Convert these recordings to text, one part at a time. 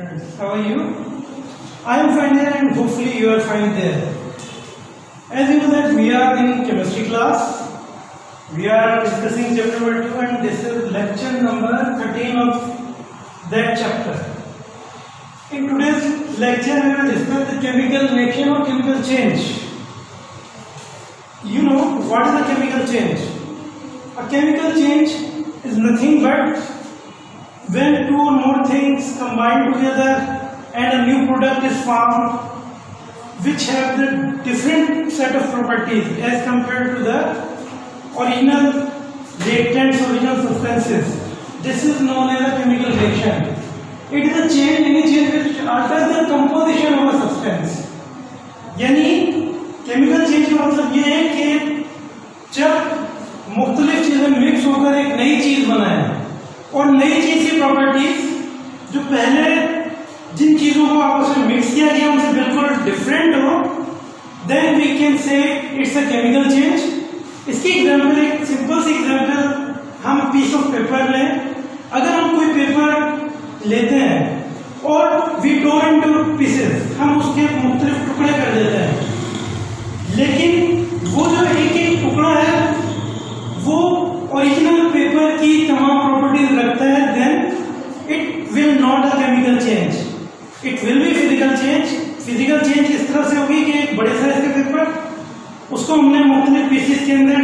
friends, how are you? I am fine there and hopefully you are fine there. As you know that we are in chemistry class. We are discussing chapter number 2 and this is lecture number 13 of that chapter. In today's lecture we will discuss the chemical reaction or chemical change. You know what is a chemical change? A chemical change is nothing but when two or more things combine together and a new product is formed which have the different set of properties as compared to the original reactants, original substances. This is known as a chemical reaction. It is a change, any change which alters the composition of a substance. यानी chemical change का मतलब ये है कि जब मुख्तलिफ चीजें mix होकर एक नई चीज बनाए और नई चीज की प्रॉपर्टीज जो पहले जिन चीजों को आपस में मिक्स किया गया उनसे बिल्कुल डिफरेंट हो, then we can say it's a chemical change. इसकी एग्जांपल, एक सिंपल सी एग्जांपल, हम पीस ऑफ पेपर लें। अगर हम कोई पेपर लेते हैं और वी टोर इनटू पीसेस, हम उसके मुख्तलिफ टुकड़े कर देते हैं, लेकिन वो जो एक एक टुकड़ा है वो ओरिजिनल पेपर की तमाम प्रॉपर्टीज रखता है, then it will not a chemical change, it will be physical change. Physical change इस तरह से होगी कि एक बड़े साइज का पेपर उसको हमने मुख्तलिफ पीसेस के अंदर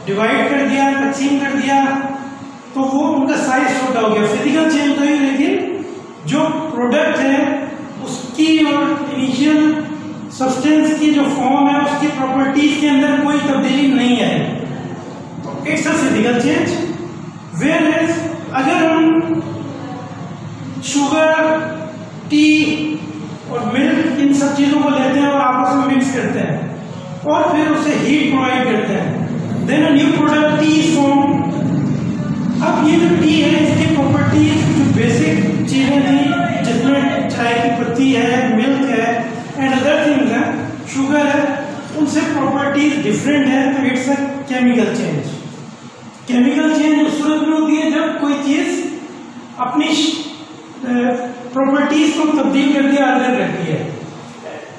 डिवाइड कर दिया, तकसीम कर दिया, तो वो उनका साइज छोटा हो गया। फिजिकल चेंज तो ही, लेकिन जो प्रोडक्ट है उसकी और इनिशियल सब्सटेंस की जो फॉर्म है उसकी प्रॉपर्टीज के अंदर कोई तब्दीली नहीं आई, तो it's a physical change. Whereas अगर हम शुगर, टी और मिल्क, इन सब चीजों को लेते हैं और आपस में मिक्स करते हैं और फिर उसे हीट प्रोवाइड करते हैं, then a new product tea is form. अब ये जो टी है इसकी प्रॉपर्टीज जो बेसिक चीजें थी जिसमें चाय की पत्ती है, मिल्क है एंड अदर थिंग्स है, शुगर है, उनसे प्रॉपर्टीज डिफरेंट है, तो it's a chemical change. Chemical change उस सूरत में होती है जब कोई चीज अपनी प्रॉपर्टीज को तब्दील करके अल्टर करती है।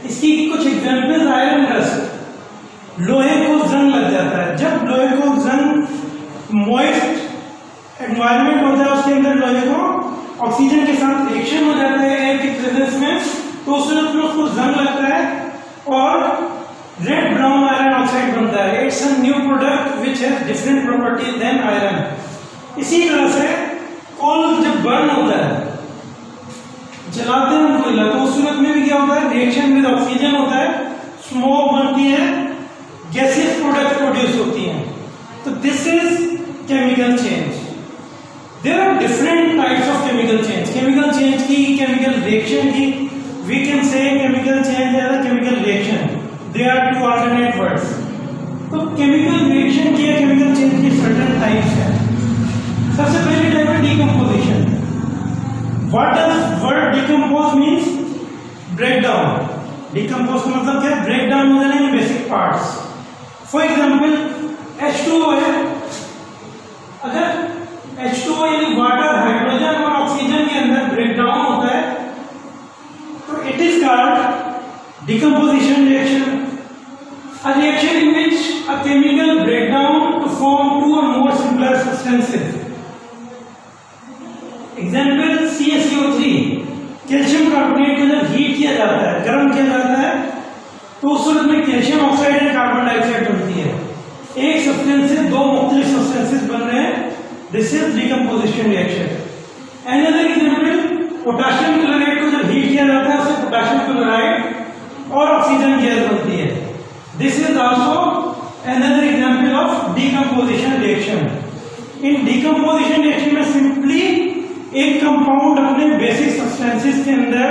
इसकी कुछ एग्जांपल्स, आयरन रस्ट, लोहे को जंग लग जाता है। जब लोहे को जंग मॉइस्ट एनवायरनमेंट होता है उसके अंदर लोहे को ऑक्सीजन के साथ रिएक्शन हो जाता है एयर की प्रेजेंस में, तो उस सूरत में उसको जंग लगता है और रेड ब्राउन आयरन ऑक्साइड बनता है। It's a new product which has different properties than iron. इसी तरह से कोल जब बर्न होता है, जलाते हैं कोयला, तो उस सूरत में भी क्या होता है, रिएक्शन विद ऑक्सीजन होता है, स्मोक बनती है, गैसियस प्रोडक्ट प्रोड्यूस होती हैं, तो this is chemical change. There are different types of chemical change. Chemical change की, केमिकल रिएक्शन की, we can say chemical change as a chemical reaction, they are two alternate words. तो chemical reaction की या chemical change की certain types है। सबसे पहली type है decomposition. What does word decompose means? Break down. Decompose का मतलब क्या है? Break down हो जाना इन basic parts. For example, H2O है, अगर H2O यानी वाटर, हाइड्रोजन और ऑक्सीजन के अंदर ब्रेक डाउन होता है तो it is called decomposition reaction. A reaction in which a chemical breakdown to form two or more simpler substances. Example CaCO3, calcium carbonate को जब हीट किया जाता है, गर्म किया जाता है, तो उस सूरत में calcium oxide and carbon dioxide बनती है। एक सब्सटेंस से दो मुख्तलिफ सब्सटेंसेस बन रहे हैं, this is decomposition reaction. Another example, potassium chloride को जब हीट किया जाता है उससे पोटेशियम क्लोराइड और ऑक्सीजन गैस बनती है, this is also another example of decomposition reaction. In decomposition reaction में सिंपली एक कंपाउंड अपने बेसिक सब्सटेंसेस के अंदर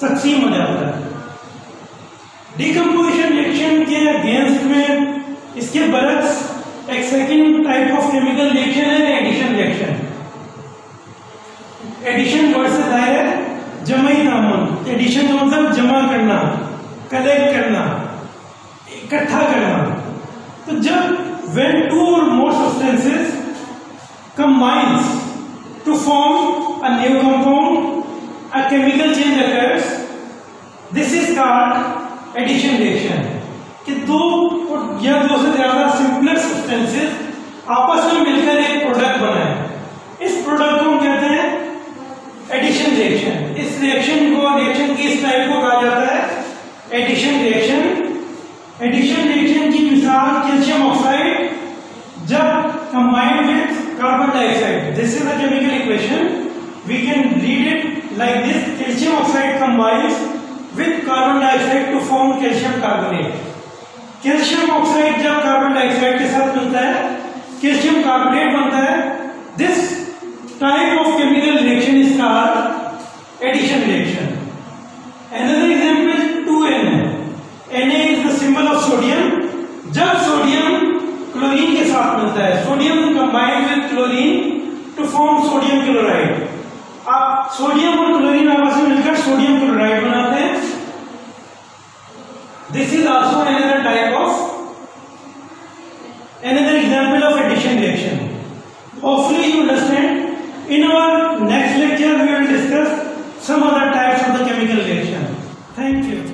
तकसीम हो जाता है। डिकम्पोजिशन रिएक्शन के अगेंस्ट में इसके बरक्स एक second type of chemical reaction है एडिशन रिएक्शन। एडिशन वर्ड से जाहिर है जमाई तामुल। एडिशन का मतलब जमा करना, कलेक्ट करना, इकट्ठा करना। तो जब when two or more substances combines to form a new compound, a chemical change occurs. This is called addition reaction. कि दो या दो से ज्यादा सिंपलर सब्सटेंसेस आपस में मिलकर एक प्रोडक्ट बनाए, इस प्रोडक्ट को हम कहते हैं एडिशन रिएक्शन। इस रिएक्शन की इस टाइप को कहा जाता है एडिशन रिएक्शन। एडिशन रिएक्शन की मिसाल कैल्शियम ऑक्साइड जब combined with carbon dioxide, this is the chemical equation, we can read it like this, calcium oxide combines with carbon dioxide to form calcium carbonate. Calcium oxide जब carbon dioxide के साथ मिलता है calcium carbonate बनता है। This type of chemical reaction is called addition reaction. Another example is 2Na. Na is the symbol of sodium. जब sodium chlorine के साथ मिलता है, sodium combined with chlorine to form sodium chloride. आप sodium और chlorine आपस में मिलकर सोडियम क्लोराइड बनाते हैं। This is also another example of addition reaction. Hopefully you understand. In our next lecture we will discuss some other types of the chemical reaction. Thank you.